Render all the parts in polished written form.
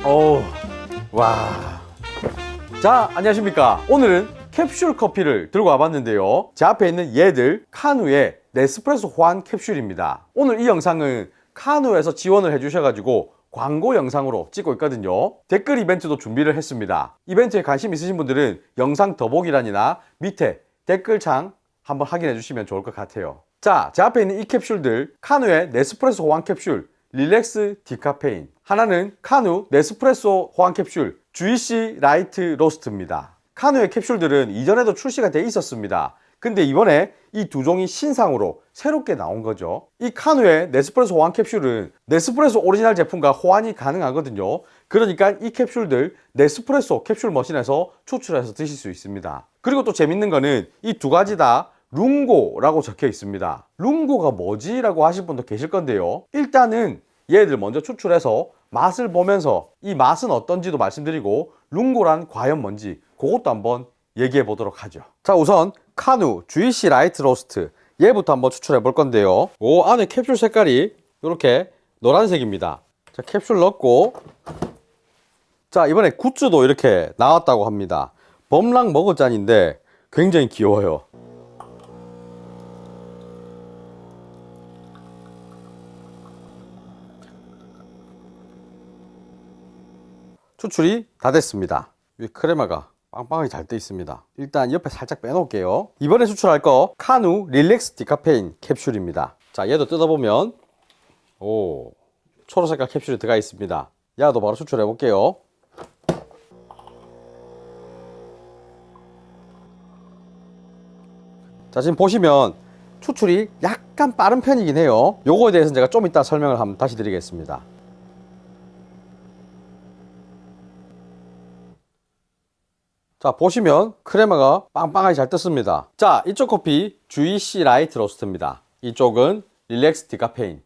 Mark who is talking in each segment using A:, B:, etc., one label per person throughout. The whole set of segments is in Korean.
A: 어우, 와. 자, 안녕하십니까. 오늘은 캡슐 커피를 들고 와봤는데요. 제 앞에 있는 얘들 카누의 네스프레소 호환 캡슐입니다. 오늘 이 영상은 카누에서 지원을 해주셔가지고 광고 영상으로 찍고 있거든요. 댓글 이벤트도 준비를 했습니다. 이벤트에 관심 있으신 분들은 영상 더보기란이나 밑에 댓글창 한번 확인해 주시면 좋을 것 같아요. 자, 제 앞에 있는 이 캡슐들, 카누의 네스프레소 호환 캡슐 릴렉스 디카페인, 하나는 카누 네스프레소 호환 캡슐 주이시 라이트 로스트입니다. 카누의 캡슐들은 이전에도 출시가 돼 있었습니다. 근데 이번에 이 두 종이 신상으로 새롭게 나온 거죠. 이 카누의 네스프레소 호환 캡슐은 네스프레소 오리지널 제품과 호환이 가능하거든요. 그러니까 이 캡슐들 네스프레소 캡슐 머신에서 추출해서 드실 수 있습니다. 그리고 또 재밌는 거는 이 두 가지 다 룽고라고 적혀 있습니다. 룽고가 뭐지? 라고 하실 분도 계실 건데요. 일단은 얘들 먼저 추출해서 맛을 보면서 이 맛은 어떤지도 말씀드리고 룽고란 과연 뭔지 그것도 한번 얘기해 보도록 하죠. 자, 우선 카누 주이시 라이트 로스트 얘부터 한번 추출해 볼 건데요. 오, 안에 캡슐 색깔이 이렇게 노란색입니다. 자, 캡슐 넣고, 자, 이번에 굿즈도 이렇게 나왔다고 합니다. 범랑 머그잔인데 굉장히 귀여워요. 추출이 다 됐습니다. 위 크레마가 빵빵하게 잘 돼 있습니다. 일단 옆에 살짝 빼놓을게요. 이번에 추출할 거 카누 릴렉스 디카페인 캡슐입니다. 자, 얘도 뜯어보면 오, 초록색깔 캡슐이 들어가 있습니다. 얘도 바로 추출해 볼게요. 자, 지금 보시면 추출이 약간 빠른 편이긴 해요. 요거에 대해서는 제가 좀 이따 설명을 한번 다시 드리겠습니다. 자, 보시면 크레마가 빵빵하게 잘 떴습니다. 자, 이쪽 커피 주이시 라이트 로스트입니다. 이쪽은 릴렉스 디카페인.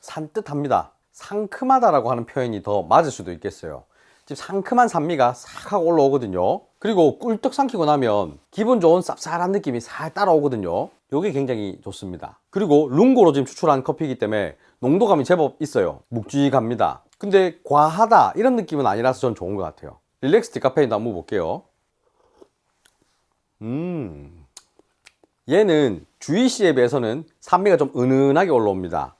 A: 산뜻합니다. 상큼하다라고 하는 표현이 더 맞을 수도 있겠어요. 지금 상큼한 산미가 싹 하고 올라오거든요. 그리고 꿀떡 삼키고 나면 기분 좋은 쌉쌀한 느낌이 살 따라오거든요. 이게 굉장히 좋습니다. 그리고 룽고로 지금 추출한 커피이기 때문에 농도감이 제법 있어요. 묵직합니다. 근데 과하다 이런 느낌은 아니라서 전 좋은 것 같아요. 릴렉스 디카페인도 한번 볼게요. 얘는 주이시에 비해서는 산미가 좀 은은하게 올라옵니다.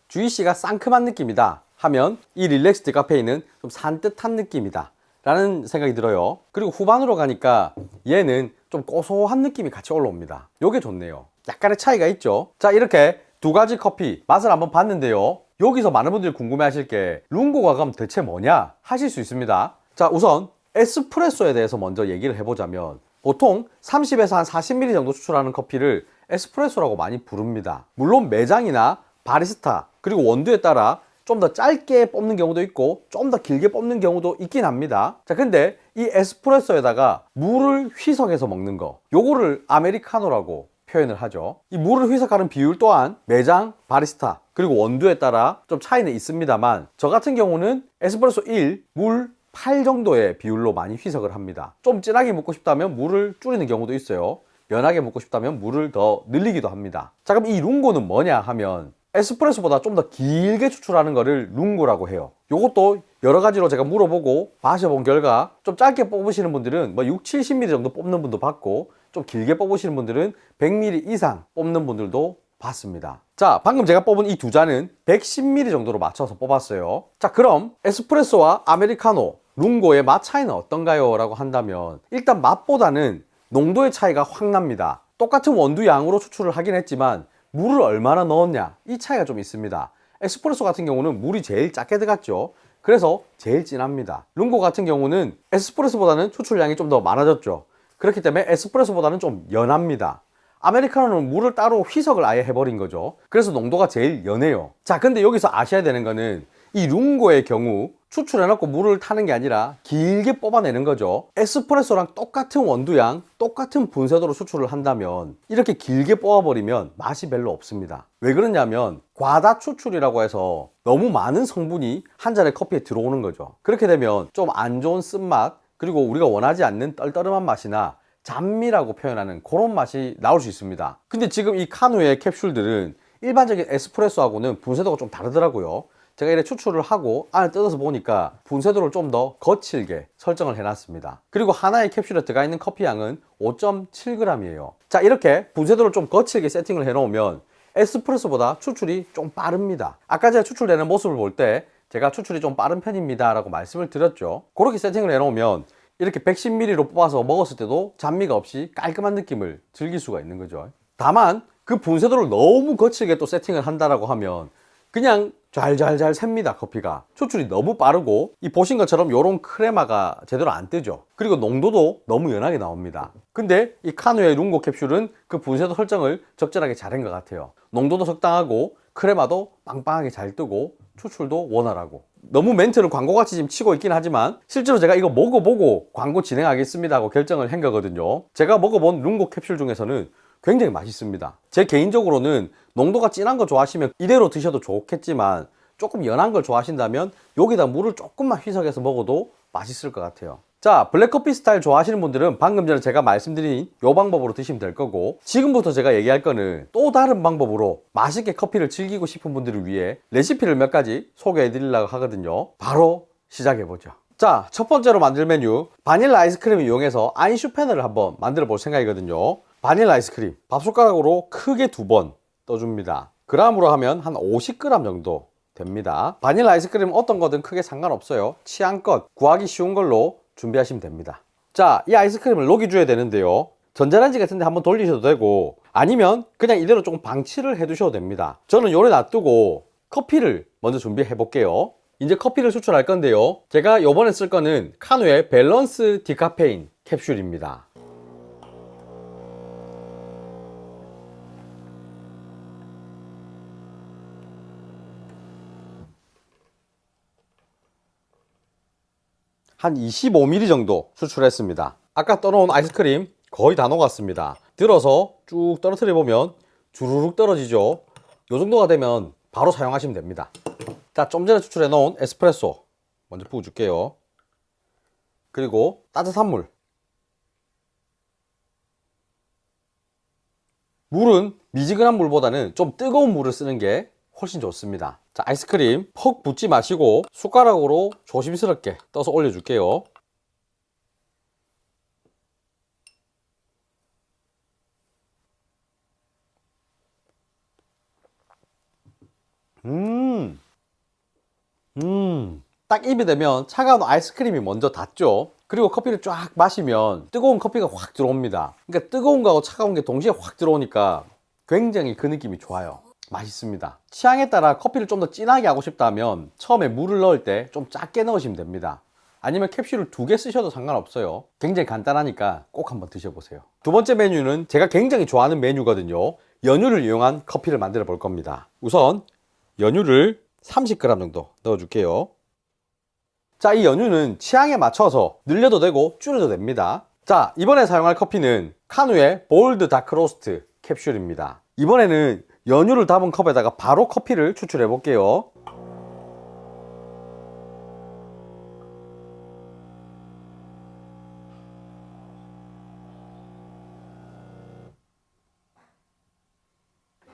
A: 주이시가 상큼한 느낌이다 하면 이 릴렉스 디카페인은 좀 산뜻한 느낌이다 라는 생각이 들어요. 그리고 후반으로 가니까 얘는 좀 고소한 느낌이 같이 올라옵니다. 요게 좋네요. 약간의 차이가 있죠. 자, 이렇게 두 가지 커피 맛을 한번 봤는데요. 여기서 많은 분들이 궁금해하실 게 룽고가 그럼 대체 뭐냐 하실 수 있습니다. 자, 우선 에스프레소에 대해서 먼저 얘기를 해보자면 보통 30에서 한 40ml 정도 추출하는 커피를 에스프레소라고 많이 부릅니다. 물론 매장이나 바리스타 그리고 원두에 따라 좀 더 짧게 뽑는 경우도 있고 좀 더 길게 뽑는 경우도 있긴 합니다. 자, 근데 이 에스프레소에다가 물을 희석해서 먹는 거, 요거를 아메리카노라고 표현을 하죠. 이 물을 희석하는 비율 또한 매장, 바리스타 그리고 원두에 따라 좀 차이는 있습니다만 저 같은 경우는 에스프레소 1, 물 8 정도의 비율로 많이 희석을 합니다. 좀 진하게 먹고 싶다면 물을 줄이는 경우도 있어요. 연하게 먹고 싶다면 물을 더 늘리기도 합니다. 자, 그럼 이 룽고는 뭐냐 하면 에스프레소보다 좀 더 길게 추출하는 거를 룽고라고 해요. 요것도 여러 가지로 제가 물어보고 마셔본 결과 좀 짧게 뽑으시는 분들은 뭐 6, 70ml 정도 뽑는 분도 봤고 좀 길게 뽑으시는 분들은 100ml 이상 뽑는 분들도 봤습니다. 자, 방금 제가 뽑은 이 두 잔은 110ml 정도로 맞춰서 뽑았어요. 자, 그럼 에스프레소와 아메리카노, 룽고의 맛 차이는 어떤가요? 라고 한다면 일단 맛보다는 농도의 차이가 확 납니다. 똑같은 원두 양으로 추출을 하긴 했지만 물을 얼마나 넣었냐 이 차이가 좀 있습니다. 에스프레소 같은 경우는 물이 제일 작게 들어갔죠. 그래서 제일 진합니다. 룽고 같은 경우는 에스프레소보다는 추출량이 좀 더 많아졌죠. 그렇기 때문에 에스프레소보다는 좀 연합니다. 아메리카노는 물을 따로 희석을 아예 해버린 거죠. 그래서 농도가 제일 연해요. 자, 근데 여기서 아셔야 되는 거는 이 룽고의 경우 추출해놓고 물을 타는 게 아니라 길게 뽑아내는 거죠. 에스프레소랑 똑같은 원두양, 똑같은 분쇄도로 추출을 한다면 이렇게 길게 뽑아버리면 맛이 별로 없습니다. 왜 그러냐면 과다 추출이라고 해서 너무 많은 성분이 한 잔의 커피에 들어오는 거죠. 그렇게 되면 좀 안 좋은 쓴맛, 그리고 우리가 원하지 않는 떨떠름한 맛이나 잔미라고 표현하는 그런 맛이 나올 수 있습니다. 근데 지금 이 카누의 캡슐들은 일반적인 에스프레소하고는 분쇄도가 좀 다르더라고요. 제가 이렇게 추출을 하고 안을 뜯어서 보니까 분쇄도를 좀 더 거칠게 설정을 해놨습니다. 그리고 하나의 캡슐에 들어가 있는 커피 양은 5.7g이에요. 자, 이렇게 분쇄도를 좀 거칠게 세팅을 해놓으면 에스프레소보다 추출이 좀 빠릅니다. 아까 제가 추출되는 모습을 볼 때 제가 추출이 좀 빠른 편입니다 라고 말씀을 드렸죠. 그렇게 세팅을 해놓으면 이렇게 110ml로 뽑아서 먹었을 때도 잡미가 없이 깔끔한 느낌을 즐길 수가 있는 거죠. 다만 그 분쇄도를 너무 거칠게 또 세팅을 한다라고 하면 그냥 잘잘잘 셉니다. 커피가 추출이 너무 빠르고 이 보신 것처럼 요런 크레마가 제대로 안 뜨죠. 그리고 농도도 너무 연하게 나옵니다. 근데 이 카누의 룽고 캡슐은 그 분쇄도 설정을 적절하게 잘한 것 같아요. 농도도 적당하고 크레마도 빵빵하게 잘 뜨고 추출도 원활하고. 너무 멘트를 광고같이 지금 치고 있긴 하지만 실제로 제가 이거 먹어보고 광고 진행하겠습니다 하고 결정을 한 거거든요. 제가 먹어본 룽고 캡슐 중에서는 굉장히 맛있습니다. 제 개인적으로는 농도가 진한 거 좋아하시면 이대로 드셔도 좋겠지만 조금 연한 걸 좋아하신다면 여기다 물을 조금만 희석해서 먹어도 맛있을 것 같아요. 자, 블랙커피 스타일 좋아하시는 분들은 방금 전에 제가 말씀드린 이 방법으로 드시면 될 거고, 지금부터 제가 얘기할 거는 또 다른 방법으로 맛있게 커피를 즐기고 싶은 분들을 위해 레시피를 몇 가지 소개해 드리려고 하거든요. 바로 시작해 보죠. 자, 첫 번째로 만들 메뉴, 바닐라 아이스크림을 이용해서 아인슈페너를 한번 만들어 볼 생각이거든요. 바닐라 아이스크림 밥숟가락으로 크게 2번 떠줍니다. 그람으로 하면 한 50g 정도 됩니다. 바닐라 아이스크림 어떤 거든 크게 상관없어요. 취향껏 구하기 쉬운 걸로 준비하시면 됩니다. 자, 이 아이스크림을 녹여줘야 되는데요. 전자레인지 같은 데 한번 돌리셔도 되고 아니면 그냥 이대로 조금 방치를 해 두셔도 됩니다. 저는 요래 놔두고 커피를 먼저 준비해 볼게요. 이제 커피를 추출할 건데요. 제가 요번에 쓸 거는 카누의 밸런스 디카페인 캡슐입니다. 한 25ml 정도 추출했습니다. 아까 떠놓은 아이스크림 거의 다 녹았습니다. 들어서 쭉 떨어뜨려 보면 주르륵 떨어지죠. 요 정도가 되면 바로 사용하시면 됩니다. 자, 좀 전에 추출해 놓은 에스프레소 먼저 부어 줄게요. 그리고 따뜻한 물은 미지근한 물보다는 좀 뜨거운 물을 쓰는 게 훨씬 좋습니다. 자, 아이스크림 퍽 붓지 마시고 숟가락으로 조심스럽게 떠서 올려줄게요. 딱 입에 대면 차가운 아이스크림이 먼저 닿죠. 그리고 커피를 쫙 마시면 뜨거운 커피가 확 들어옵니다. 그러니까 뜨거운 거하고 차가운 게 동시에 확 들어오니까 굉장히 그 느낌이 좋아요. 맛있습니다. 취향에 따라 커피를 좀 더 진하게 하고 싶다면 처음에 물을 넣을 때 좀 작게 넣으시면 됩니다. 아니면 캡슐을 2개 쓰셔도 상관없어요. 굉장히 간단하니까 꼭 한번 드셔보세요. 두 번째 메뉴는 제가 굉장히 좋아하는 메뉴거든요. 연유를 이용한 커피를 만들어 볼 겁니다. 우선 연유를 30g 정도 넣어줄게요. 자, 이 연유는 취향에 맞춰서 늘려도 되고 줄여도 됩니다. 자, 이번에 사용할 커피는 카누의 볼드 다크 로스트 캡슐입니다. 이번에는 연유를 담은 컵에다가 바로 커피를 추출해 볼게요.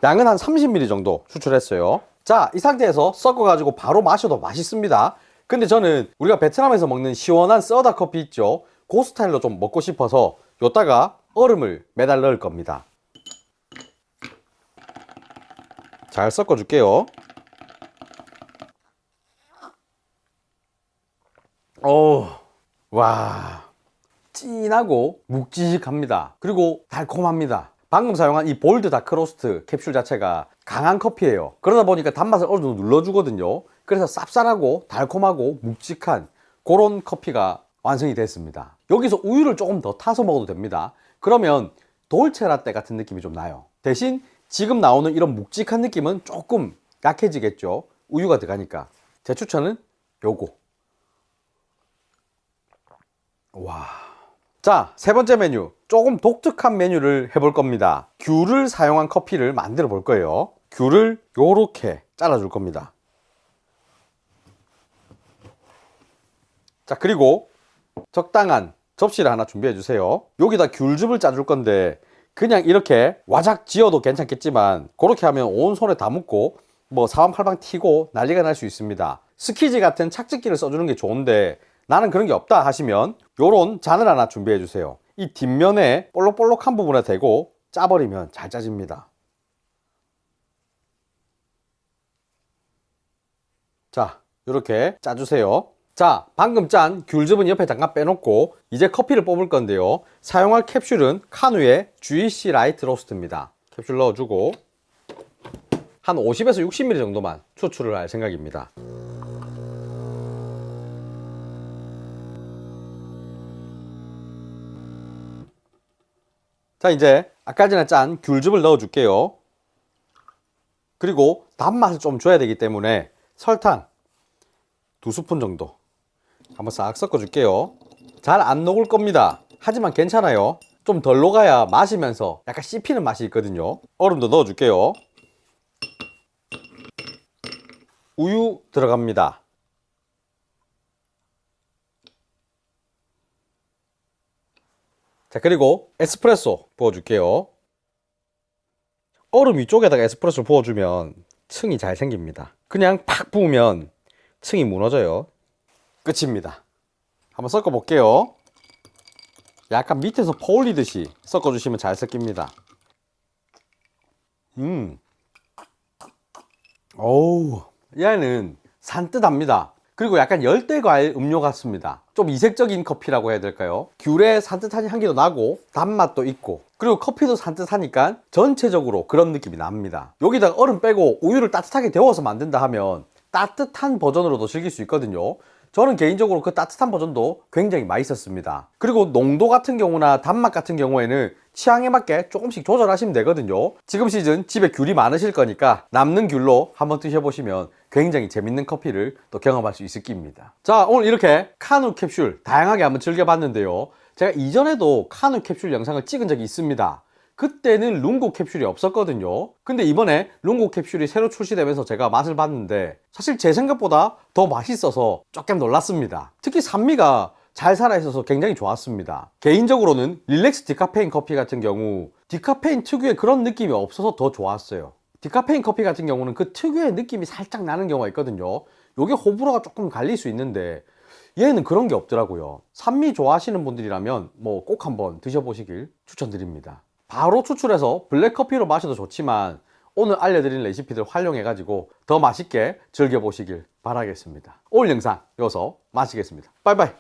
A: 양은 한 30ml 정도 추출했어요. 자, 이 상태에서 섞어 가지고 바로 마셔도 맛있습니다. 근데 저는 우리가 베트남에서 먹는 시원한 써다 커피 있죠, 그 스타일로 좀 먹고 싶어서 요따가 얼음을 매달 넣을 겁니다. 잘 섞어 줄게요. 와, 진하고 묵직합니다. 그리고 달콤합니다. 방금 사용한 이 볼드 다크로스트 캡슐 자체가 강한 커피예요. 그러다 보니까 단맛을 어느 정도 눌러주거든요. 그래서 쌉쌀하고 달콤하고 묵직한 그런 커피가 완성이 됐습니다. 여기서 우유를 조금 더 타서 먹어도 됩니다. 그러면 돌체 라떼 같은 느낌이 좀 나요. 대신 지금 나오는 이런 묵직한 느낌은 조금 약해지겠죠. 우유가 들어가니까. 제 추천은 요거. 와. 자, 세 번째 메뉴. 조금 독특한 메뉴를 해볼 겁니다. 귤을 사용한 커피를 만들어 볼 거예요. 귤을 요렇게 잘라줄 겁니다. 자, 그리고 적당한 접시를 하나 준비해 주세요. 여기다 귤즙을 짜줄 건데 그냥 이렇게 와작 지어도 괜찮겠지만 그렇게 하면 온 손에 다 묻고 뭐 사방팔방 튀고 난리가 날 수 있습니다. 스키지 같은 착즙기를 써주는 게 좋은데 나는 그런 게 없다 하시면 요런 잔을 하나 준비해 주세요. 이 뒷면에 볼록볼록한 부분에 대고 짜버리면 잘 짜집니다. 자, 이렇게 짜주세요. 자, 방금 짠 귤즙은 옆에 잠깐 빼놓고 이제 커피를 뽑을 건데요. 사용할 캡슐은 카누의 GC 라이트 로스트입니다. 캡슐 넣어주고 한 50에서 60ml 정도만 추출을 할 생각입니다. 자, 이제 아까 전에 짠 귤즙을 넣어줄게요. 그리고 단맛을 좀 줘야 되기 때문에 설탕 2스푼 정도 한번 싹 섞어줄게요. 잘 안 녹을 겁니다. 하지만 괜찮아요. 좀 덜 녹아야 마시면서 약간 씹히는 맛이 있거든요. 얼음도 넣어줄게요. 우유 들어갑니다. 자, 그리고 에스프레소 부어줄게요. 얼음 위쪽에다가 에스프레소 부어주면 층이 잘 생깁니다. 그냥 팍 부으면 층이 무너져요. 끝입니다. 한번 섞어볼게요. 약간 밑에서 퍼올리듯이 섞어주시면 잘 섞입니다. 어우, 얘는 산뜻합니다. 그리고 약간 열대과일 음료 같습니다. 좀 이색적인 커피라고 해야 될까요? 귤의 산뜻한 향기도 나고 단맛도 있고 그리고 커피도 산뜻하니까 전체적으로 그런 느낌이 납니다. 여기다가 얼음 빼고 우유를 따뜻하게 데워서 만든다 하면 따뜻한 버전으로도 즐길 수 있거든요. 저는 개인적으로 그 따뜻한 버전도 굉장히 맛있었습니다. 그리고 농도 같은 경우나 단맛 같은 경우에는 취향에 맞게 조금씩 조절하시면 되거든요. 지금 시즌 집에 귤이 많으실 거니까 남는 귤로 한번 드셔보시면 굉장히 재밌는 커피를 또 경험할 수 있을 겁니다. 자, 오늘 이렇게 카누 캡슐 다양하게 한번 즐겨봤는데요. 제가 이전에도 카누 캡슐 영상을 찍은 적이 있습니다. 그때는 룽고 캡슐이 없었거든요. 근데 이번에 룽고 캡슐이 새로 출시되면서 제가 맛을 봤는데 사실 제 생각보다 더 맛있어서 조금 놀랐습니다. 특히 산미가 잘 살아있어서 굉장히 좋았습니다. 개인적으로는 릴렉스 디카페인 커피 같은 경우 디카페인 특유의 그런 느낌이 없어서 더 좋았어요. 디카페인 커피 같은 경우는 그 특유의 느낌이 살짝 나는 경우가 있거든요. 요게 호불호가 조금 갈릴 수 있는데 얘는 그런 게 없더라고요. 산미 좋아하시는 분들이라면 뭐 꼭 한번 드셔보시길 추천드립니다. 바로 추출해서 블랙커피로 마셔도 좋지만 오늘 알려드린 레시피들 활용해 가지고 더 맛있게 즐겨보시길 바라겠습니다. 오늘 영상 여기서 마치겠습니다. 빠이빠이.